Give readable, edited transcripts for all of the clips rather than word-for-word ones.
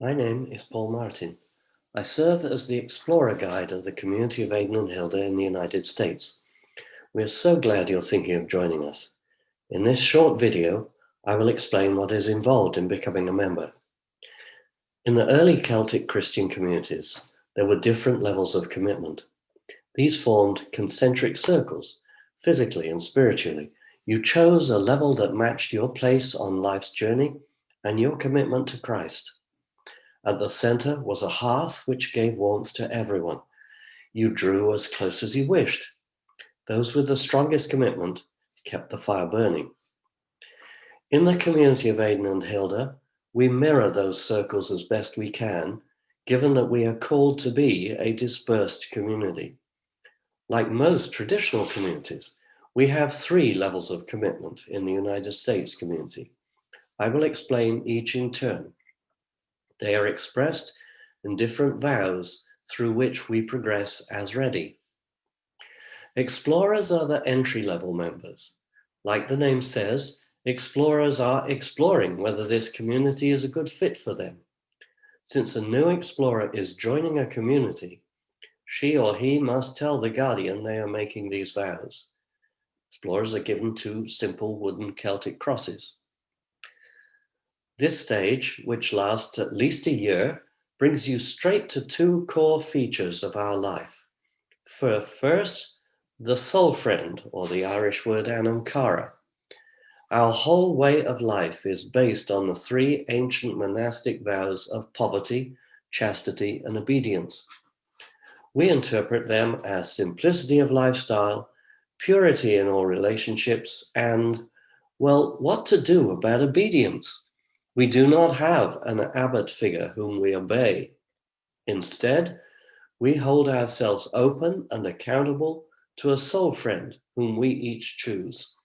My name is Paul Martin. I serve as the Explorer Guide of the community of Aden and Hilda in the United States. We are so glad you're thinking of joining us. In this short video, I will explain what is involved in becoming a member. In the early Celtic Christian communities, there were different levels of commitment. These formed concentric circles, physically and spiritually. You chose a level that matched your place on life's journey and your commitment to Christ. At the center was a hearth which gave warmth to everyone. You drew as close as you wished. Those with the strongest commitment kept the fire burning. In the community of Aden and Hilda, we mirror those circles as best we can, given that we are called to be a dispersed community. Like most traditional communities, we have 3 levels of commitment in the United States community. I will explain each in turn. They are expressed in different vows through which we progress as ready. Explorers are the entry-level members. Like the name says, explorers are exploring whether this community is a good fit for them. Since a new explorer is joining a community, she or he must tell the guardian they are making these vows. Explorers are given 2 simple wooden Celtic crosses. This stage, which lasts at least a year, brings you straight to 2 core features of our life. First, the soul friend, or the Irish word Anam Cara. Our whole way of life is based on the 3 ancient monastic vows of poverty, chastity, and obedience. We interpret them as simplicity of lifestyle, purity in all relationships, and, well, what to do about obedience? We do not have an abbot figure whom we obey. Instead, we hold ourselves open and accountable to a soul friend whom we each choose.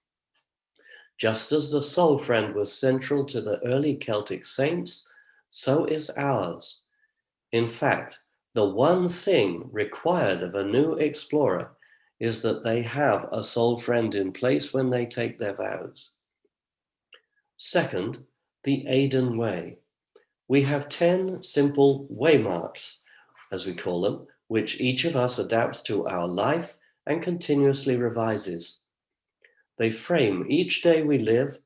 Just as the soul friend was central to the early Celtic saints, so is ours. In fact, the one thing required of a new explorer is that they have a soul friend in place when they take their vows. Second, the Aden Way. We have 10 simple waymarks, as we call them, which each of us adapts to our life and continuously revises. They frame each day we live,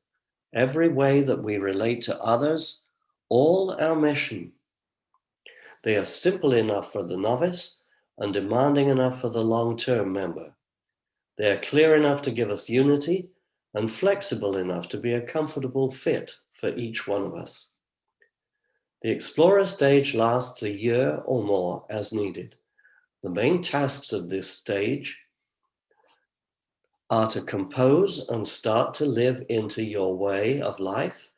every way that we relate to others, all our mission. They are simple enough for the novice and demanding enough for the long-term member. They are clear enough to give us unity and flexible enough to be a comfortable fit for each one of us. The Explorer stage lasts a year or more as needed. The main tasks of this stage are to compose and start to live into your way of life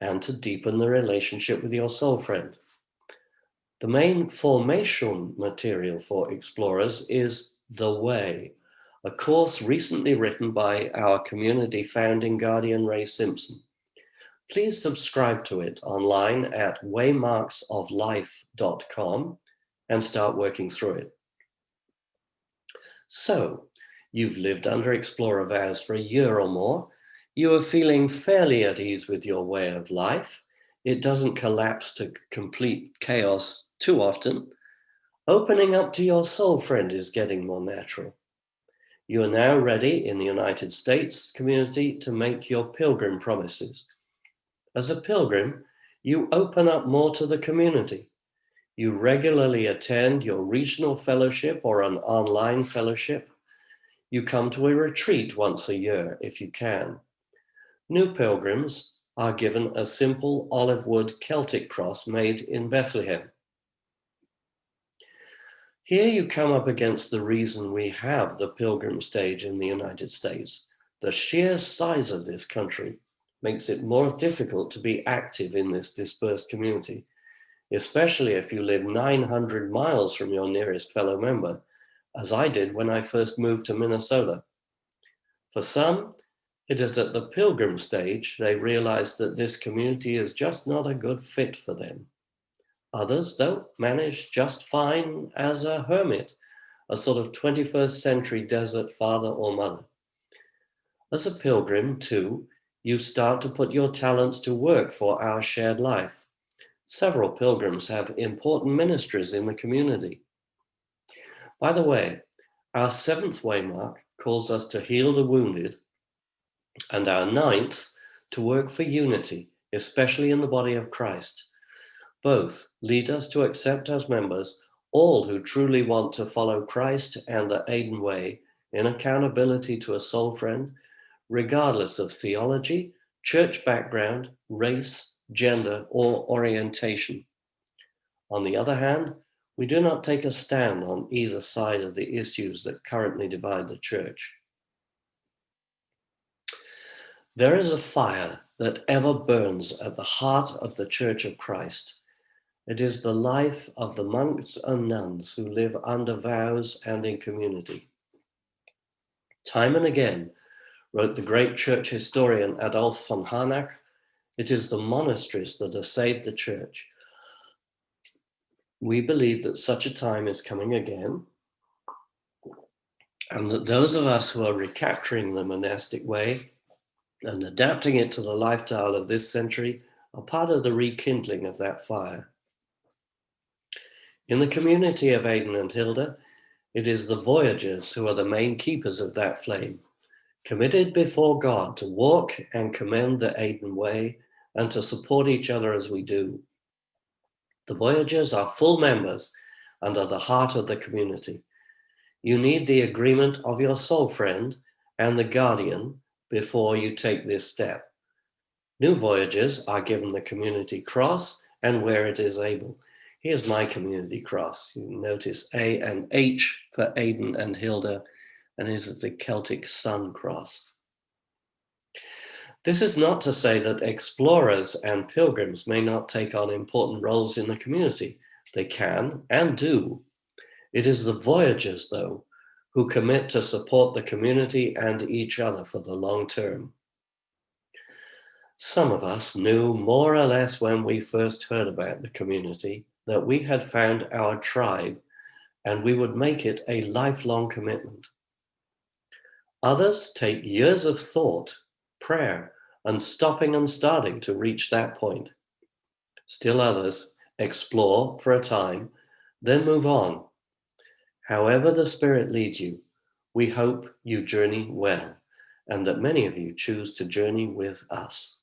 and to deepen the relationship with your soul friend. The main formation material for explorers is The Way, a course recently written by our community founding guardian Ray Simpson. Please subscribe to it online at waymarksoflife.com and start working through it. So, you've lived under Explorer vows for a year or more. You are feeling fairly at ease with your way of life. It doesn't collapse to complete chaos too often. Opening up to your soul friend is getting more natural. You are now ready in the United States community to make your pilgrim promises. As a pilgrim, you open up more to the community. You regularly attend your regional fellowship or an online fellowship. You come to a retreat once a year if you can. New pilgrims are given a simple olive wood Celtic cross made in Bethlehem. Here you come up against the reason we have the pilgrim stage in the United States. The sheer size of this country makes it more difficult to be active in this dispersed community, especially if you live 900 miles from your nearest fellow member, as I did when I first moved to Minnesota. For some, it is at the pilgrim stage they realize that this community is just not a good fit for them. Others, though, manage just fine as a hermit, a sort of 21st century desert father or mother. As a pilgrim, too, you start to put your talents to work for our shared life. Several pilgrims have important ministries in the community. By the way, our seventh waymark calls us to heal the wounded, and our ninth to work for unity, especially in the body of Christ. Both lead us to accept as members all who truly want to follow Christ and the Aidan Way in accountability to a soul friend, regardless of theology, church background, race, gender, or orientation. On the other hand, we do not take a stand on either side of the issues that currently divide the church. There is a fire that ever burns at the heart of the Church of Christ. It is the life of the monks and nuns who live under vows and in community. Time and again, wrote the great church historian Adolf von Harnack, it is the monasteries that have saved the church. We believe that such a time is coming again, and that those of us who are recapturing the monastic way and adapting it to the lifestyle of this century are part of the rekindling of that fire. In the community of Aidan and Hilda, it is the voyagers who are the main keepers of that flame, committed before God to walk and commend the Aidan way and to support each other as we do. The voyagers are full members and are the heart of the community. You need the agreement of your soul friend and the guardian before you take this step. New voyagers are given the community cross and where it is able. Here's my community cross. You notice A and H for Aidan and Hilda, and is the Celtic Sun cross. This is not to say that explorers and pilgrims may not take on important roles in the community. They can and do. It is the voyagers, though, who commit to support the community and each other for the long term. Some of us knew more or less when we first heard about the community that we had found our tribe and we would make it a lifelong commitment. Others take years of thought, prayer, and stopping and starting to reach that point. Still others explore for a time, then move on. However the Spirit leads you, we hope you journey well, and that many of you choose to journey with us.